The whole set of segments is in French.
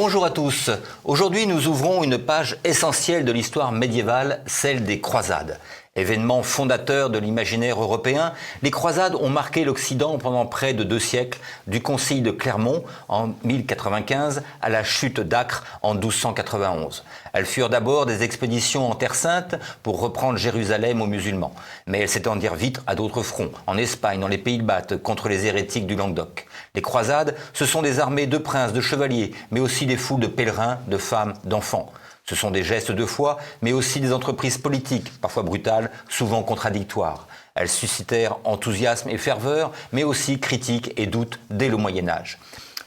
Bonjour à tous. Aujourd'hui, nous ouvrons une page essentielle de l'histoire médiévale, celle des croisades. Événement fondateur de l'imaginaire européen, les croisades ont marqué l'Occident pendant près de 2 siècles, du Concile de Clermont en 1095 à la chute d'Acre en 1291. Elles furent d'abord des expéditions en Terre Sainte pour reprendre Jérusalem aux musulmans. Mais elles s'étendirent vite à d'autres fronts, en Espagne, dans les Pays-de-Bas, contre les hérétiques du Languedoc. Les croisades, ce sont des armées de princes, de chevaliers, mais aussi des foules de pèlerins, de femmes, d'enfants. Ce sont des gestes de foi, mais aussi des entreprises politiques, parfois brutales, souvent contradictoires. Elles suscitèrent enthousiasme et ferveur, mais aussi critiques et doutes dès le Moyen-Âge.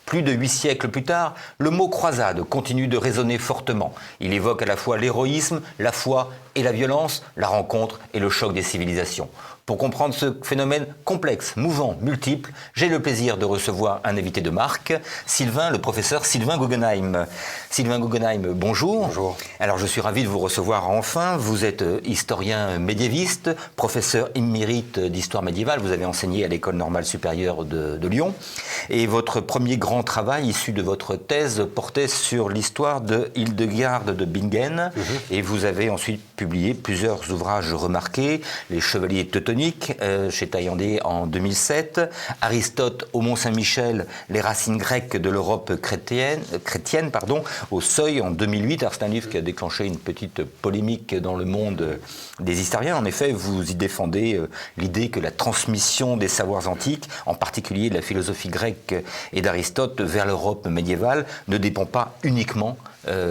Plus de 8 siècles plus tard, le mot croisade continue de résonner fortement. Il évoque à la fois l'héroïsme, la foi et la violence, la rencontre et le choc des civilisations. Pour comprendre ce phénomène complexe, mouvant, multiple, j'ai le plaisir de recevoir un invité de marque, le professeur Sylvain Guggenheim. Sylvain Guggenheim, bonjour. Bonjour. Alors je suis ravi de vous recevoir enfin. Vous êtes historien médiéviste, professeur émérite d'histoire médiévale. Vous avez enseigné à l'École normale supérieure de Lyon. Et votre premier grand travail, issu de votre thèse, portait sur l'histoire de Hildegarde de Bingen. Et vous avez ensuite publié plusieurs ouvrages remarqués, Les Chevaliers Teutoniques, chez Taillandé en 2007, Aristote au Mont-Saint-Michel, Les racines grecques de l'Europe chrétienne, au Seuil en 2008. Alors c'est un livre qui a déclenché une petite polémique dans le monde des historiens. En effet, vous y défendez l'idée que la transmission des savoirs antiques, en particulier de la philosophie grecque et d'Aristote vers l'Europe médiévale, ne dépend pas uniquement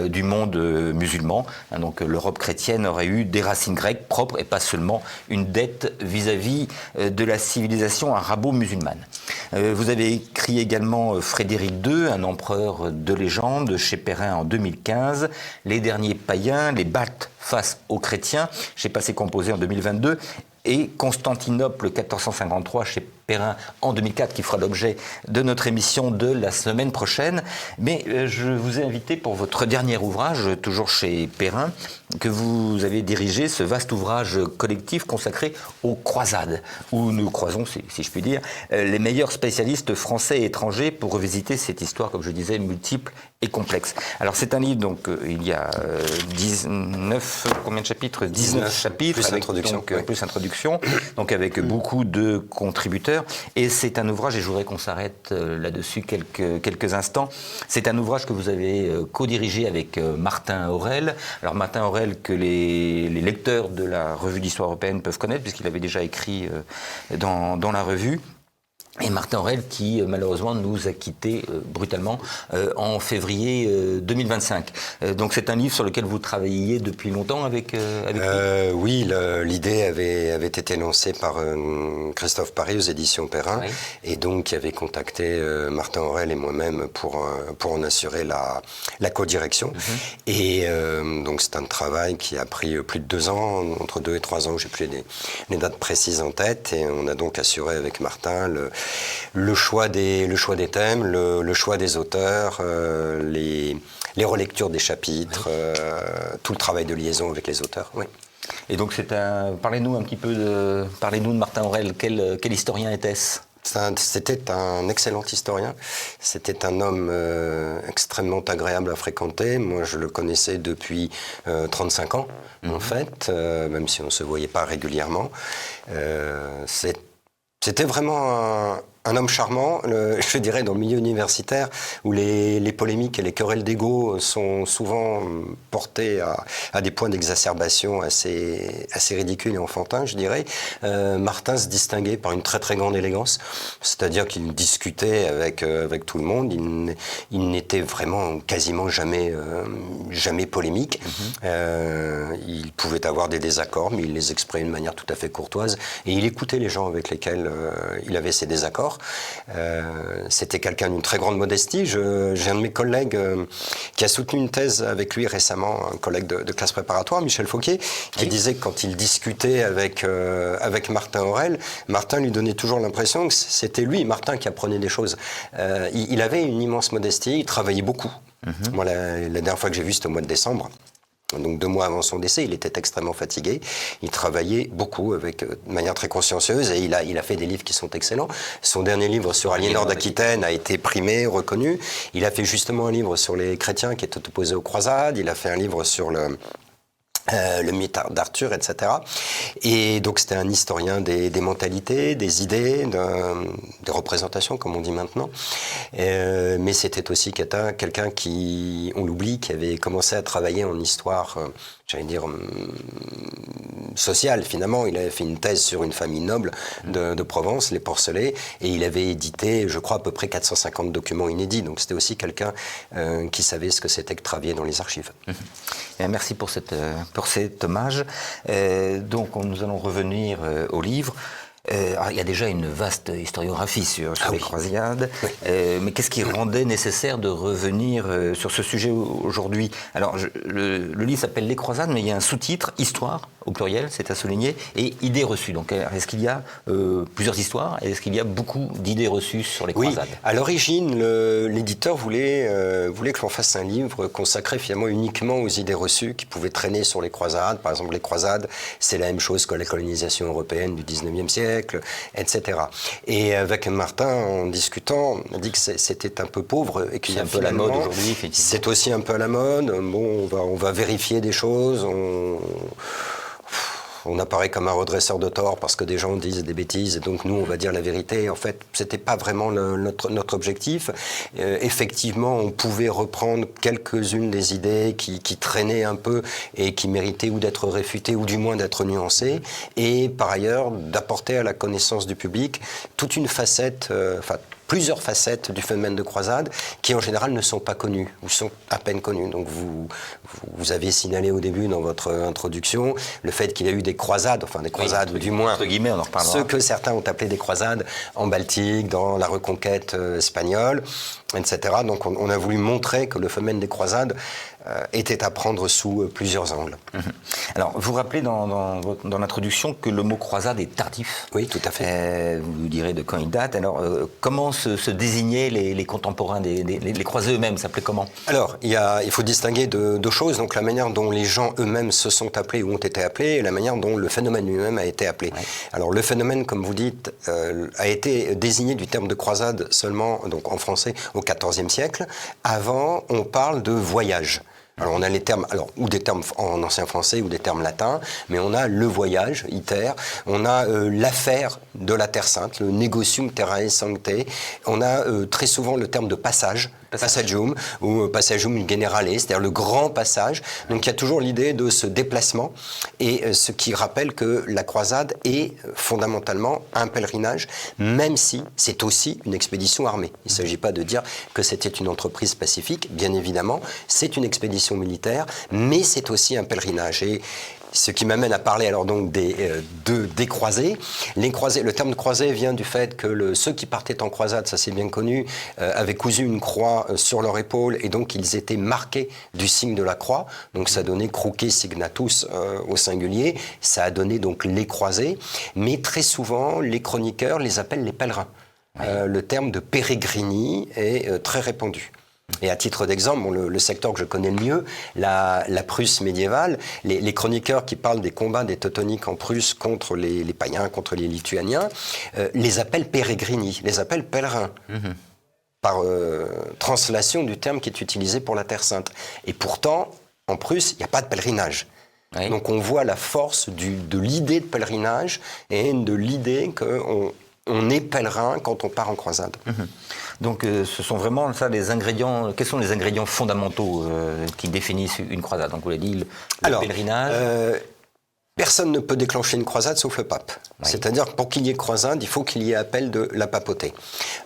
du monde musulman. Donc l'Europe chrétienne aurait eu des racines grecques propres et pas seulement une dette vis-à-vis de la civilisation arabo-musulmane. Vous avez écrit également Frédéric II, un empereur de légende, chez Perrin en 2015, Les derniers païens, les Baltes face aux chrétiens, chez Passé Composé en 2022, et Constantinople 1453 chez Perrin en 2004, qui fera l'objet de notre émission de la semaine prochaine. Mais je vous ai invité pour votre dernier ouvrage, toujours chez Perrin, que vous avez dirigé, ce vaste ouvrage collectif consacré aux croisades, où nous croisons, si je puis dire, les meilleurs spécialistes français et étrangers pour revisiter cette histoire, comme je disais, multiple et complexe. Alors c'est un livre, donc il y a 19, combien de chapitres 19 chapitres, plus avec, introduction. donc, plus introduction, donc avec beaucoup de contributeurs. Et c'est un ouvrage, et je voudrais qu'on s'arrête là-dessus quelques instants, c'est un ouvrage que vous avez co-dirigé avec Martin Aurel. Alors Martin Aurel, que les lecteurs de la revue d'histoire européenne peuvent connaître, puisqu'il avait déjà écrit dans la revue. Et Martin Aurel qui malheureusement nous a quittés brutalement en février 2025. Donc c'est un livre sur lequel vous travailliez depuis longtemps avec lui. Oui, l'idée avait été lancée par Christophe Paris aux éditions Perrin, oui. Et donc qui avait contacté Martin Aurel et moi-même pour en assurer la co-direction. Et donc c'est un travail qui a pris plus de 2 ans, entre 2 et 3 ans, j'ai plus les dates précises en tête, et on a donc assuré avec Martin le choix des thèmes, le choix des auteurs, les relectures des chapitres, tout le travail de liaison avec les auteurs. Oui. Et donc parlez-nous un petit peu de Martin Aurel. Quel historien était-ce ? C'était un excellent historien. C'était un homme extrêmement agréable à fréquenter. Moi, je le connaissais depuis 35 ans, en fait, même si on ne se voyait pas régulièrement. C'était vraiment un homme charmant, je dirais, dans le milieu universitaire, où les polémiques et les querelles d'ego sont souvent portées à des points d'exacerbation assez ridicules et enfantins, je dirais. Martin se distinguait par une très très grande élégance, c'est-à-dire qu'il discutait avec tout le monde, il n'était vraiment quasiment jamais polémique. Il pouvait avoir des désaccords, mais il les exprimait de manière tout à fait courtoise, et il écoutait les gens avec lesquels il avait ses désaccords. C'était quelqu'un d'une très grande modestie. J'ai un de mes collègues qui a soutenu une thèse avec lui récemment, un collègue de classe préparatoire, Michel Fauquier, qui disait que quand il discutait avec Martin Aurel, Martin lui donnait toujours l'impression que c'était lui, Martin, qui apprenait des choses. Il avait une immense modestie, il travaillait beaucoup. Moi, la dernière fois que j'ai vu, c'était au mois de décembre. donc 2 mois avant son décès, il était extrêmement fatigué. Il travaillait beaucoup, de manière très consciencieuse, et il a fait des livres qui sont excellents. Son dernier livre sur Aliénor d'Aquitaine a été primé, reconnu. Il a fait justement un livre sur les chrétiens qui étaient opposés aux croisades. Il a fait un livre sur le mythe d'Arthur, etc. Et donc c'était un historien des mentalités, des idées, des représentations, comme on dit maintenant. Mais c'était aussi quelqu'un qui, on l'oublie, qui avait commencé à travailler en histoire, j'allais dire, sociale finalement. Il avait fait une thèse sur une famille noble de Provence, les Porcelets, et il avait édité, je crois, à peu près 450 documents inédits. Donc c'était aussi quelqu'un qui savait ce que c'était que travailler dans les archives. Merci pour cet hommage. Donc nous allons revenir au livre. Il y a déjà une vaste historiographie sur les croisades, mais qu'est-ce qui rendait nécessaire de revenir sur ce sujet aujourd'hui? Alors, le livre s'appelle Les croisades, mais il y a un sous-titre, Histoire, au pluriel, c'est à souligner, et idées reçues. Donc, est-ce qu'il y a plusieurs histoires, et est-ce qu'il y a beaucoup d'idées reçues sur les croisades? Oui, à l'origine, l'éditeur voulait que l'on fasse un livre consacré finalement uniquement aux idées reçues qui pouvaient traîner sur les croisades. Par exemple, les croisades, c'est la même chose que la colonisation européenne du 19e siècle, etc. Et avec Martin, en discutant, on a dit que c'était un peu pauvre et qu'il y a un peu la mode aujourd'hui. C'est aussi un peu à la mode. Bon, on va vérifier des choses. On apparaît comme un redresseur de tort parce que des gens disent des bêtises et donc nous on va dire la vérité. En fait, c'était pas vraiment notre objectif. Effectivement, on pouvait reprendre quelques-unes des idées qui traînaient un peu et qui méritaient ou d'être réfutées ou du moins d'être nuancées, et par ailleurs d'apporter à la connaissance du public toute une facette, plusieurs facettes du phénomène de croisade qui en général ne sont pas connues ou sont à peine connues. Donc vous avez signalé au début dans votre introduction le fait qu'il y a eu des croisades, enfin des croisades, ou du moins entre guillemets, on en reparlera. Ce que certains ont appelé des croisades en Baltique, dans la reconquête espagnole, etc. Donc on a voulu montrer que le phénomène des croisades était à prendre sous plusieurs angles. Alors, vous rappelez dans l'introduction que le mot croisade est tardif. Oui, tout à fait. Vous nous direz de quand il date. Alors, comment se désignaient les contemporains, les croisés eux-mêmes, s'appelaient comment? Alors, il faut distinguer deux choses. Donc, la manière dont les gens eux-mêmes se sont appelés ou ont été appelés, et la manière dont le phénomène lui-même a été appelé. Ouais. Alors, le phénomène, comme vous dites, a été désigné du terme de croisade seulement, donc en français, au XIVe siècle. Avant, on parle de voyage. Alors on a les termes, ou des termes en ancien français ou des termes latins, mais on a le voyage, iter, on a l'affaire de la Terre Sainte, le negotium terrae sanctae, on a très souvent le terme de passage, passagium, ou passagium generale, c'est-à-dire le grand passage. Donc il y a toujours l'idée de ce déplacement, et ce qui rappelle que la croisade est fondamentalement un pèlerinage, même si c'est aussi une expédition armée. Il ne s'agit pas de dire que c'était une entreprise pacifique, bien évidemment, c'est une expédition militaire, mais c'est aussi un pèlerinage. Et ce qui m'amène à parler alors donc des croisés. Les croisés, le terme de croisé vient du fait que ceux qui partaient en croisade, ça c'est bien connu, avaient cousu une croix sur leur épaule, et donc ils étaient marqués du signe de la croix. Donc ça donnait cruce signatus au singulier. Ça a donné donc les croisés. Mais très souvent, les chroniqueurs les appellent les pèlerins. Oui. Le terme de pérégrini est très répandu. Et à titre d'exemple, le secteur que je connais le mieux, la Prusse médiévale, les chroniqueurs qui parlent des combats des Teutoniques en Prusse contre les païens, contre les Lituaniens, les appellent pérégrini, les appellent pèlerins, par translation du terme qui est utilisé pour la Terre Sainte. Et pourtant, en Prusse, il n'y a pas de pèlerinage. Oui. Donc on voit la force de l'idée de pèlerinage et de l'idée qu'on est pèlerin quand on part en croisade. Donc ce sont vraiment ça les ingrédients. Quels sont les ingrédients fondamentaux qui définissent une croisade? Donc vous l'avez dit, le pèlerinage. Personne ne peut déclencher une croisade sauf le pape. Oui. C'est-à-dire que pour qu'il y ait croisade, il faut qu'il y ait appel de la papauté.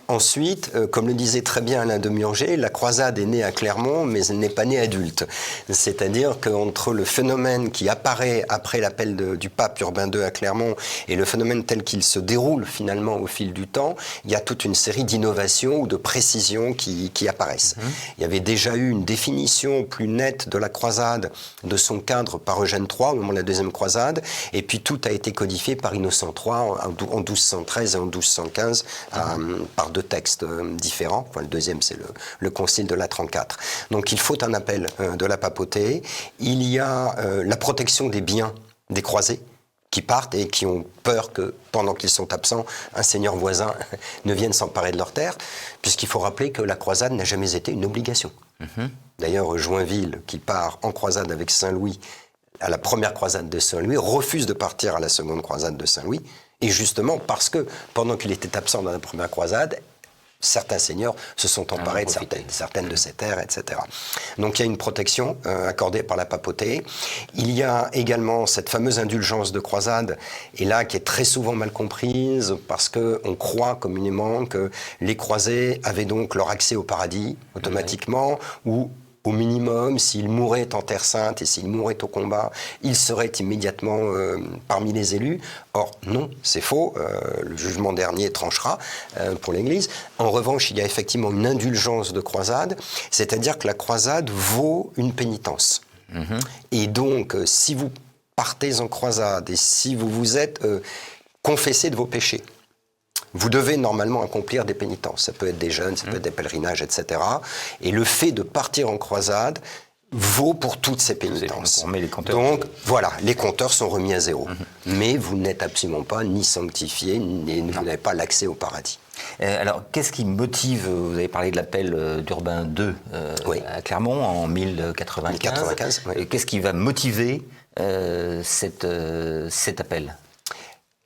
Ensuite, comme le disait très bien Alain de Miurger, la croisade est née à Clermont, mais elle n'est pas née adulte. C'est-à-dire qu'entre le phénomène qui apparaît après l'appel du pape Urbain II à Clermont et le phénomène tel qu'il se déroule finalement au fil du temps, il y a toute une série d'innovations ou de précisions qui apparaissent. Il y avait déjà eu une définition plus nette de la croisade, de son cadre par Eugène III au moment de la deuxième croisade, croisades. Et puis tout a été codifié par Innocent III en 1213 et en 1215 par 2 textes différents. Enfin, le deuxième, c'est le Concile de Latran IV. Donc il faut un appel de la papauté. Il y a la protection des biens des croisés qui partent et qui ont peur que, pendant qu'ils sont absents, un seigneur voisin ne vienne s'emparer de leurs terres, puisqu'il faut rappeler que la croisade n'a jamais été une obligation. D'ailleurs, Joinville, qui part en croisade avec Saint-Louis, à la première croisade de Saint-Louis, refuse de partir à la seconde croisade de Saint-Louis, et justement parce que, pendant qu'il était absent dans la première croisade, certains seigneurs se sont emparés de certaines de ces terres, etc. Donc il y a une protection accordée par la papauté. Il y a également cette fameuse indulgence de croisade, et là qui est très souvent mal comprise, parce qu'on croit communément que les croisés avaient donc leur accès au paradis automatiquement, ou au minimum, s'ils mouraient en Terre Sainte et s'ils mouraient au combat, ils seraient immédiatement parmi les élus. Or, non, c'est faux. Le jugement dernier tranchera pour l'Église. En revanche, il y a effectivement une indulgence de croisade, c'est-à-dire que la croisade vaut une pénitence. Et donc, si vous partez en croisade et si vous vous êtes confessé de vos péchés, vous devez normalement accomplir des pénitences. Ça peut être des jeûnes, ça peut être des pèlerinages, etc. Et le fait de partir en croisade vaut pour toutes ces pénitences. On met les compteurs. Donc voilà, les compteurs sont remis à zéro. Mais vous n'êtes absolument pas ni sanctifié, ni vous n'avez pas l'accès au paradis. Alors, qu'est-ce qui motive, vous avez parlé de l'appel d'Urbain II à Clermont en 1095. Oui. Qu'est-ce qui va motiver cet appel ?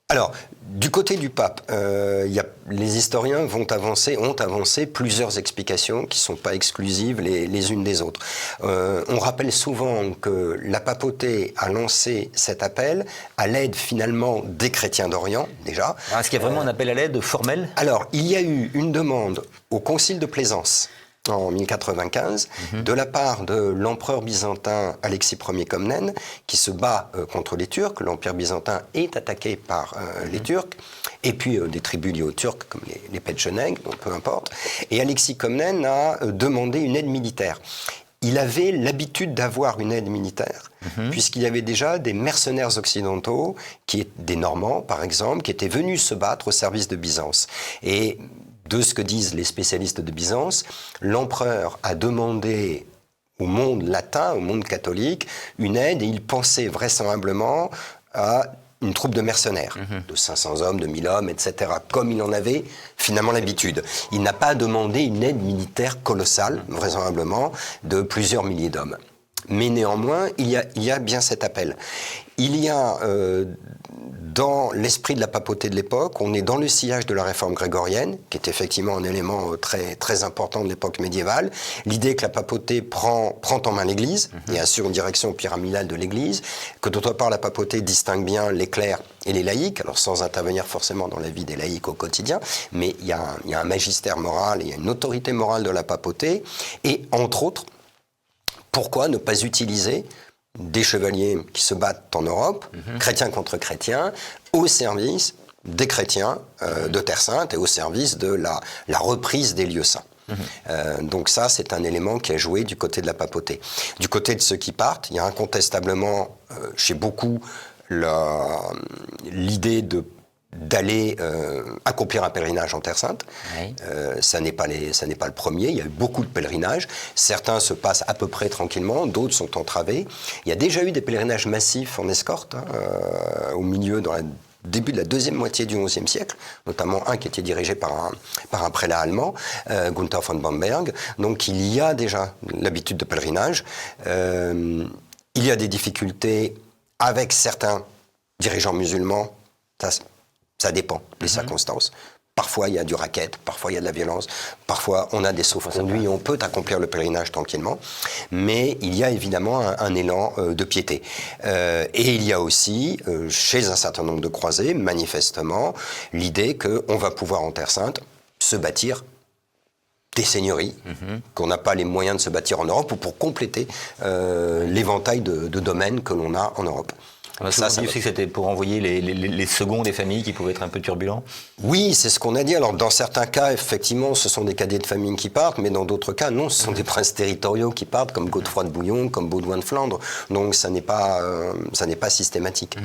Alors, du côté du pape, les historiens ont avancé plusieurs explications qui ne sont pas exclusives les unes des autres. On rappelle souvent que la papauté a lancé cet appel à l'aide finalement des chrétiens d'Orient, déjà. Est-ce qu'il y a vraiment un appel à l'aide formel ? Alors, il y a eu une demande au Concile de Plaisance en 1095, de la part de l'empereur byzantin Alexis Ier Comnène, qui se bat contre les Turcs. L'empire byzantin est attaqué par les Turcs, et puis des tribus liées aux Turcs, comme les Petchenegs, donc peu importe. Et Alexis Comnène a demandé une aide militaire. Il avait l'habitude d'avoir une aide militaire, puisqu'il y avait déjà des mercenaires occidentaux, des Normands par exemple, qui étaient venus se battre au service de Byzance. Et de ce que disent les spécialistes de Byzance, l'empereur a demandé au monde latin, au monde catholique, une aide, et il pensait vraisemblablement à une troupe de mercenaires, de 500 hommes, de 1000 hommes, etc., comme il en avait finalement l'habitude. Il n'a pas demandé une aide militaire colossale, vraisemblablement, de plusieurs milliers d'hommes. Mais néanmoins, il y a bien cet appel. Il y a, dans l'esprit de la papauté de l'époque, on est dans le sillage de la réforme grégorienne, qui est effectivement un élément très, très important de l'époque médiévale. L'idée que la papauté prend en main l'Église et assure une direction pyramidale de l'Église, que d'autre part la papauté distingue bien les clercs et les laïcs, alors sans intervenir forcément dans la vie des laïcs au quotidien, mais il y a un magistère moral, il y a une autorité morale de la papauté, et entre autres, pourquoi ne pas utiliser des chevaliers qui se battent en Europe, chrétiens contre chrétiens, au service des chrétiens de Terre Sainte et au service de la reprise des lieux saints. Donc ça, c'est un élément qui a joué du côté de la papauté. Du côté de ceux qui partent, il y a incontestablement chez beaucoup l'idée d'aller accomplir un pèlerinage en Terre Sainte. Oui. Ça n'est pas le premier. Il y a eu beaucoup de pèlerinages. Certains se passent à peu près tranquillement, d'autres sont entravés. Il y a déjà eu des pèlerinages massifs en escorte, au milieu, dans le début de la deuxième moitié du XIe siècle, notamment un qui était dirigé par un prélat allemand, Gunther von Bamberg. Donc il y a déjà l'habitude de pèlerinage. Il y a des difficultés avec certains dirigeants musulmans. Ça dépend des circonstances. Parfois, il y a du racket, parfois, il y a de la violence, parfois, on a des sauf-conduits et on peut accomplir le pèlerinage tranquillement. Mais il y a évidemment un élan de piété. Et il y a aussi, chez un certain nombre de croisés, manifestement, l'idée qu'on va pouvoir en Terre Sainte se bâtir des seigneuries, qu'on n'a pas les moyens de se bâtir en Europe, ou pour compléter l'éventail de domaines que l'on a en Europe. On a souvent dit aussi que c'était pour envoyer les seconds des familles qui pouvaient être un peu turbulents. Oui, c'est ce qu'on a dit. Alors, dans certains cas, effectivement, ce sont des cadets de famille qui partent, mais dans d'autres cas, non, ce sont des princes territoriaux qui partent, comme Godefroy de Bouillon, comme Baudouin de Flandre. Donc, ça n'est pas systématique.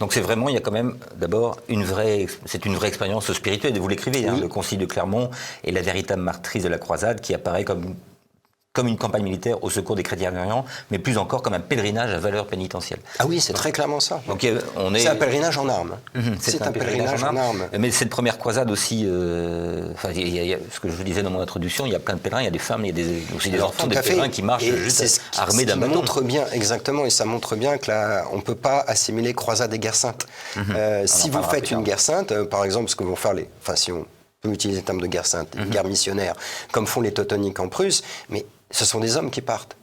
Donc, c'est vraiment, il y a quand même, d'abord, c'est une vraie expérience spirituelle. Vous l'écrivez, le Concile de Clermont est la véritable matrice de la croisade qui apparaît comme une campagne militaire au secours des chrétiens d'Orient, mais plus encore comme un pèlerinage à valeur pénitentielle. Ah oui, c'est très clairement ça. Donc, c'est un pèlerinage en armes. C'est un pèlerinage en armes. Mais cette première croisade aussi, ce que je vous disais dans mon introduction, il y a plein de pèlerins, il y a des femmes, il y a aussi des enfants, des pèlerins qui marchent juste armés d'un bâton. Montre bien, exactement, et ça montre bien que là, on ne peut pas assimiler croisade et guerre sainte. Si vous faites une guerre sainte, par exemple, ce que vont faire si on peut utiliser le terme de guerre sainte, une guerre missionnaire, comme font les Teutoniques en Prusse, mais ce sont des hommes qui partent.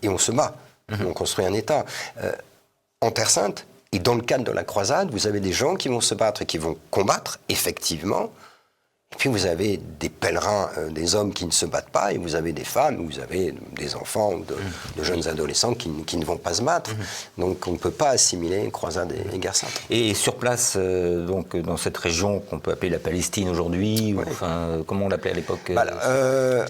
Et on se bat. On construit un État. En Terre Sainte, et dans le cadre de la croisade, vous avez des gens qui vont se battre et qui vont combattre, effectivement. Et puis vous avez des pèlerins, des hommes qui ne se battent pas, et vous avez des femmes, vous avez des enfants, de jeunes adolescents qui ne vont pas se battre. Donc on ne peut pas assimiler croisade et guerre sainte. Et sur place, donc dans cette région qu'on peut appeler la Palestine aujourd'hui, comment on l'appelait à l'époque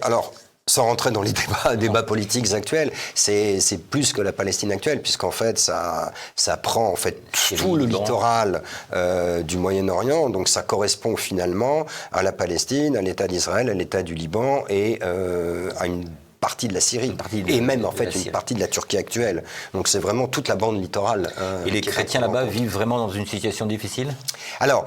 Alors, sans rentrer dans les débats politiques actuels, c'est plus que la Palestine actuelle, puisqu'en fait, ça prend en fait tout le littoral du Moyen-Orient, donc ça correspond finalement à la Palestine, à l'État d'Israël, à l'État du Liban et à une partie de la Syrie, et même en fait une partie de la Turquie actuelle. Donc c'est vraiment toute la bande littorale. Et les chrétiens là-bas vivent vraiment dans une situation difficile ? Alors,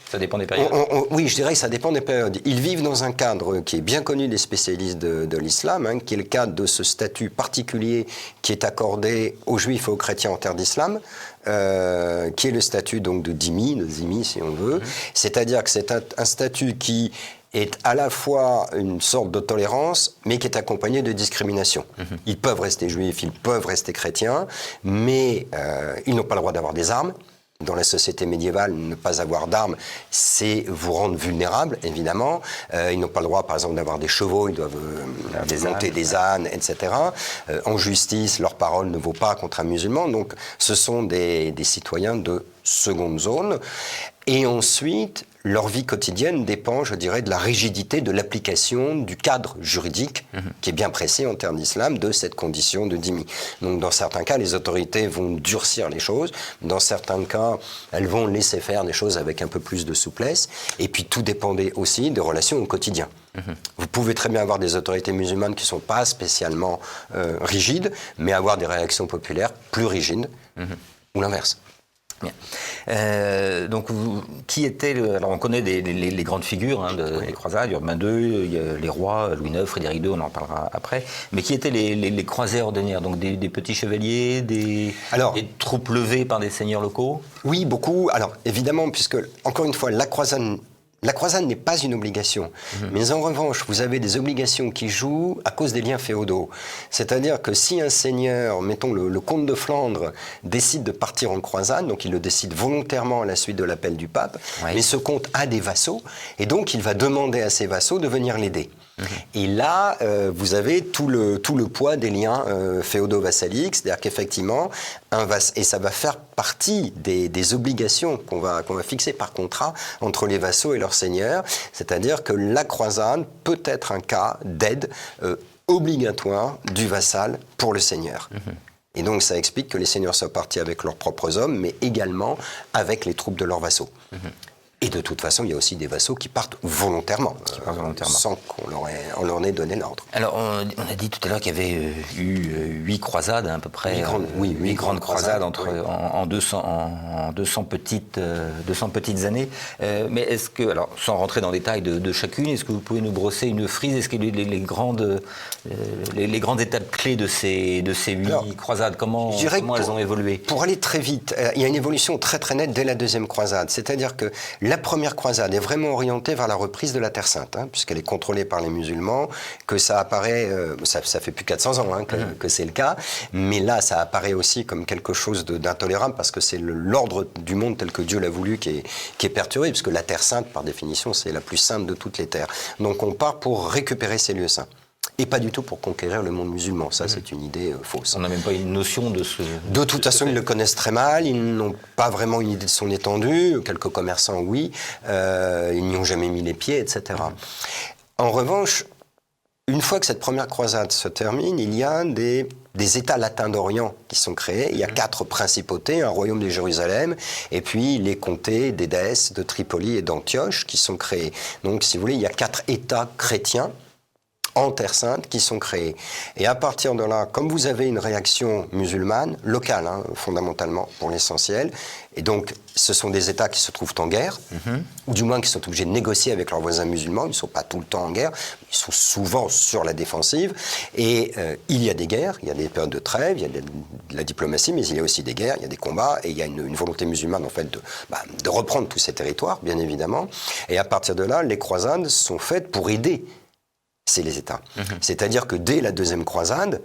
ça dépend des périodes. Oui, je dirais que ça dépend des périodes. Ils vivent dans un cadre qui est bien connu des spécialistes de l'islam, qui est le cadre de ce statut particulier qui est accordé aux juifs et aux chrétiens en terre d'islam, qui est le statut donc de zimmi si on veut. C'est-à-dire que c'est un statut qui est à la fois une sorte de tolérance, mais qui est accompagné de discrimination. Ils peuvent rester juifs, ils peuvent rester chrétiens, mais ils n'ont pas le droit d'avoir des armes. Dans la société médiévale, ne pas avoir d'armes, c'est vous rendre vulnérable, évidemment. Ils n'ont pas le droit, par exemple, d'avoir des chevaux, ils doivent monter des ânes, etc. En justice, leur parole ne vaut pas contre un musulman. Donc, ce sont des citoyens de seconde zone. Et ensuite, leur vie quotidienne dépend, je dirais, de la rigidité de l'application du cadre juridique qui est bien précis en termes d'islam de cette condition de dhimmi. Donc dans certains cas, les autorités vont durcir les choses. Dans certains cas, elles vont laisser faire des choses avec un peu plus de souplesse. Et puis tout dépendait aussi des relations au quotidien. Vous pouvez très bien avoir des autorités musulmanes qui ne sont pas spécialement rigides, mais avoir des réactions populaires plus rigides, ou l'inverse. Bien. Donc, qui était alors, on connaît les grandes figures des croisades, Urbain II, les rois, Louis IX, Frédéric II, on en parlera après. Mais qui étaient les croisés ordinaires, donc des petits chevaliers, des troupes levées par des seigneurs locaux ? Oui, beaucoup. Alors, évidemment, puisque, encore une fois, la croisade n'est pas une obligation, mais en revanche, vous avez des obligations qui jouent à cause des liens féodaux. C'est-à-dire que si un seigneur, mettons le comte de Flandre, décide de partir en croisade, donc il le décide volontairement à la suite de l'appel du pape, mais ce comte a des vassaux, et donc il va demander à ses vassaux de venir l'aider. Et là, vous avez tout le poids des liens féodo-vassaliques, c'est-à-dire qu'effectivement, et ça va faire partie des obligations qu'on va fixer par contrat entre les vassaux et leurs seigneurs, c'est-à-dire que la croisade peut être un cas d'aide obligatoire du vassal pour le seigneur. Et donc ça explique que les seigneurs soient partis avec leurs propres hommes, mais également avec les troupes de leurs vassaux. Et de toute façon, il y a aussi des vassaux qui partent volontairement, sans qu'on leur ait donné l'ordre. Alors, on a dit tout à l'heure qu'il y avait eu 8 croisades, à peu près. 8 grandes croisades en 200 petites années. Mais est-ce que, alors, sans rentrer dans le détail de chacune, est-ce que vous pouvez nous brosser une frise ? Est-ce que les grandes étapes clés de ces 8 croisades, comment elles ont évolué ? Pour aller très vite, il y a une évolution très très nette dès la deuxième croisade. C'est-à-dire que la première croisade est vraiment orientée vers la reprise de la Terre Sainte, puisqu'elle est contrôlée par les musulmans, que ça apparaît, ça fait plus 400 ans que c'est le cas, mais là ça apparaît aussi comme quelque chose d'intolérable, parce que c'est l'ordre du monde tel que Dieu l'a voulu qui est perturbé, puisque la Terre Sainte, par définition, c'est la plus sainte de toutes les terres. Donc on part pour récupérer ces lieux saints. et pas du tout pour conquérir le monde musulman. Ça, c'est une idée fausse. On n'a même pas une notion de ce... De toute façon, ils le connaissent très mal, ils n'ont pas vraiment une idée de son étendue, quelques commerçants, oui, ils n'y ont jamais mis les pieds, etc. En revanche, une fois que cette première croisade se termine, il y a des États latins d'Orient qui sont créés. Il y a 4 principautés, un royaume de Jérusalem, et puis les comtés d'Édesse, de Tripoli et d'Antioche qui sont créés. Donc, si vous voulez, il y a 4 États chrétiens en Terre Sainte qui sont créés. Et à partir de là, comme vous avez une réaction musulmane, locale, fondamentalement, pour l'essentiel, et donc ce sont des États qui se trouvent en guerre, ou du moins qui sont obligés de négocier avec leurs voisins musulmans, ils ne sont pas tout le temps en guerre, ils sont souvent sur la défensive, et il y a des guerres, il y a des périodes de trêve, il y a de la diplomatie, mais il y a aussi des guerres, il y a des combats, et il y a une volonté musulmane en fait de reprendre tous ces territoires, bien évidemment, et à partir de là, les croisades sont faites pour aider les États. C'est-à-dire que dès la deuxième croisade,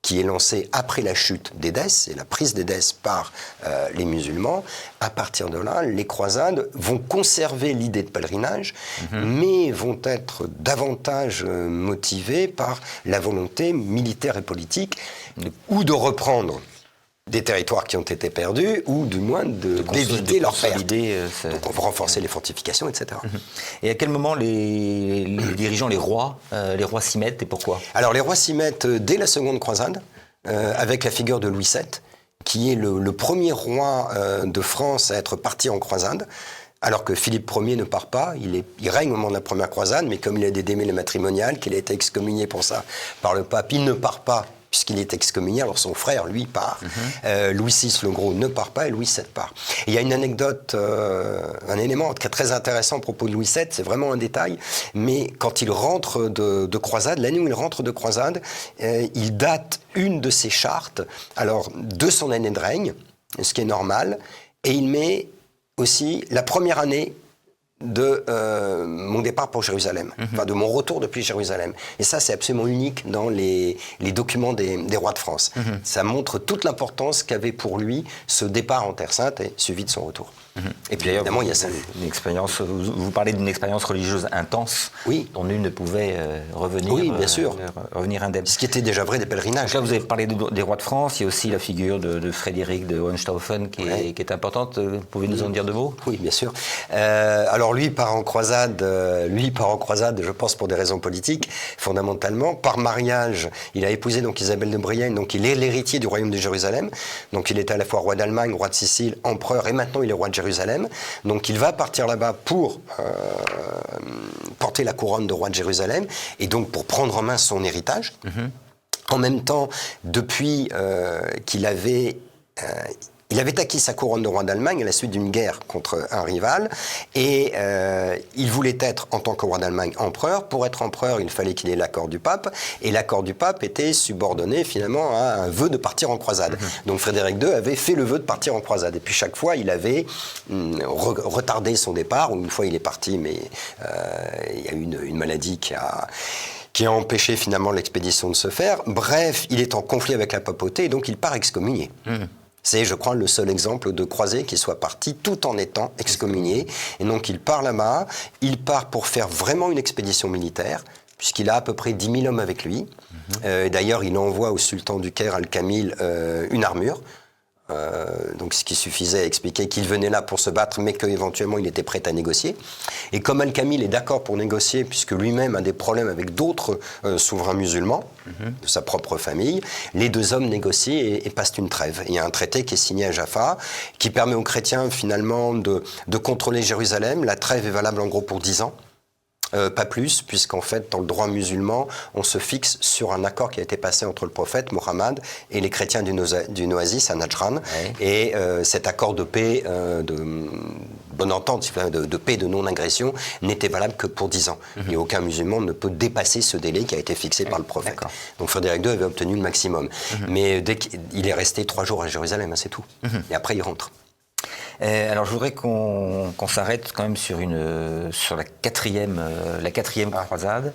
qui est lancée après la chute d'Édesse et la prise d'Édesse par les musulmans, à partir de là, les croisades vont conserver l'idée de pèlerinage, mais vont être davantage motivées par la volonté militaire et politique, ou de reprendre des territoires qui ont été perdus, ou du moins d'éviter leur perte. Donc on va renforcer les fortifications, etc. Et à quel moment les dirigeants, les rois s'y mettent et pourquoi? Alors les rois s'y mettent dès la seconde croisade, avec la figure de Louis VII, qui est le premier roi de France à être parti en croisade. Alors que Philippe Ier ne part pas, il règne au moment de la première croisade, mais comme il a des démêlés matrimoniales, qu'il a été excommunié pour ça par le pape, il ne part pas puisqu'il est excommunié, alors son frère, lui, part. Louis VI, le Gros, ne part pas, et Louis VII part. Et il y a une anecdote, un élément très intéressant à propos de Louis VII, c'est vraiment un détail, mais quand il rentre de croisade, l'année où il rentre de croisade, il date une de ses chartes, alors de son année de règne, ce qui est normal, et il met aussi la première année de mon départ pour Jérusalem, enfin de mon retour depuis Jérusalem. Et ça, c'est absolument unique dans les documents des rois de France. Ça montre toute l'importance qu'avait pour lui ce départ en Terre Sainte et suivi de son retour. Et puis évidemment, il y a ça. Une expérience, vous parlez d'une expérience religieuse intense, oui, dont nul ne pouvait revenir, oui, bien sûr. Revenir indemne. Ce qui était déjà vrai des pèlerinages. Donc là, vous avez parlé des rois de France, il y a aussi la figure de Frédéric de Hohenstaufen qui est importante. Vous pouvez nous en dire 2 mots? Oui, bien sûr. Alors lui part en croisade, je pense pour des raisons politiques, fondamentalement. Par mariage, il a épousé donc Isabelle de Brienne, donc il est l'héritier du royaume de Jérusalem. Donc il était à la fois roi d'Allemagne, roi de Sicile, empereur, et maintenant il est roi de Jérusalem. Donc il va partir là-bas pour porter la couronne de roi de Jérusalem et donc pour prendre en main son héritage. En même temps, depuis qu'il avait... il avait acquis sa couronne de roi d'Allemagne à la suite d'une guerre contre un rival et il voulait être, en tant que roi d'Allemagne, empereur. Pour être empereur, il fallait qu'il ait l'accord du pape et l'accord du pape était subordonné finalement à un vœu de partir en croisade. Donc Frédéric II avait fait le vœu de partir en croisade et puis chaque fois il avait retardé son départ, ou une fois il est parti mais il y a eu une maladie qui a empêché finalement l'expédition de se faire. Bref, il est en conflit avec la papauté et donc il part excommunié. C'est, je crois, le seul exemple de croisé qui soit parti tout en étant excommunié. Et donc, il part là-bas. Il part pour faire vraiment une expédition militaire, puisqu'il a à peu près 10 000 hommes avec lui. D'ailleurs, il envoie au sultan du Caire, Al-Kamil, une armure. Donc ce qui suffisait à expliquer qu'il venait là pour se battre, mais qu'éventuellement il était prêt à négocier. Et comme Al-Kamil est d'accord pour négocier, puisque lui-même a des problèmes avec d'autres souverains musulmans, de sa propre famille, les 2 hommes négocient et passent une trêve. Il y a un traité qui est signé à Jaffa, qui permet aux chrétiens finalement de contrôler Jérusalem. La trêve est valable en gros pour 10 ans. Pas plus, puisqu'en fait, dans le droit musulman, on se fixe sur un accord qui a été passé entre le prophète Mohammed et les chrétiens du Oasis à Najran. Et cet accord de paix, de bonne entente, de paix, de non-agression, n'était valable que pour 10 ans. Et aucun musulman ne peut dépasser ce délai qui a été fixé par le prophète. Donc Frédéric II avait obtenu le maximum. Mais dès qu'il est resté 3 jours à Jérusalem, c'est tout. Et après, il rentre. Alors je voudrais qu'on s'arrête quand même sur la quatrième croisade.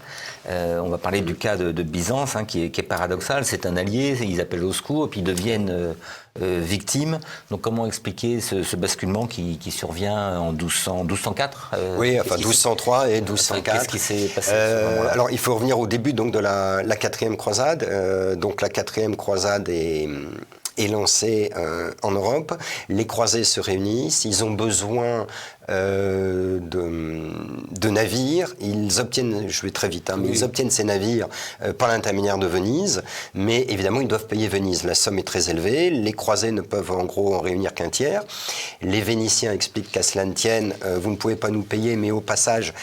On va parler du cas de Byzance, hein, qui est paradoxal. C'est un allié, ils appellent au secours, et puis ils deviennent victimes. Donc comment expliquer ce basculement qui survient en 1204 Oui, enfin 1203 et 1204. Qu'est-ce qui s'est passé à ce moment-là? Alors il faut revenir au début donc, de la quatrième croisade. Donc la quatrième croisade est lancée en Europe. Les croisés se réunissent, ils ont besoin de navires. Ils obtiennent, je vais très vite, mais ils obtiennent ces navires par l'intermédiaire de Venise, mais évidemment ils doivent payer Venise. La somme est très élevée, les croisés ne peuvent en gros en réunir qu'un tiers. Les Vénitiens expliquent qu'à cela ne tienne, vous ne pouvez pas nous payer, mais au passage,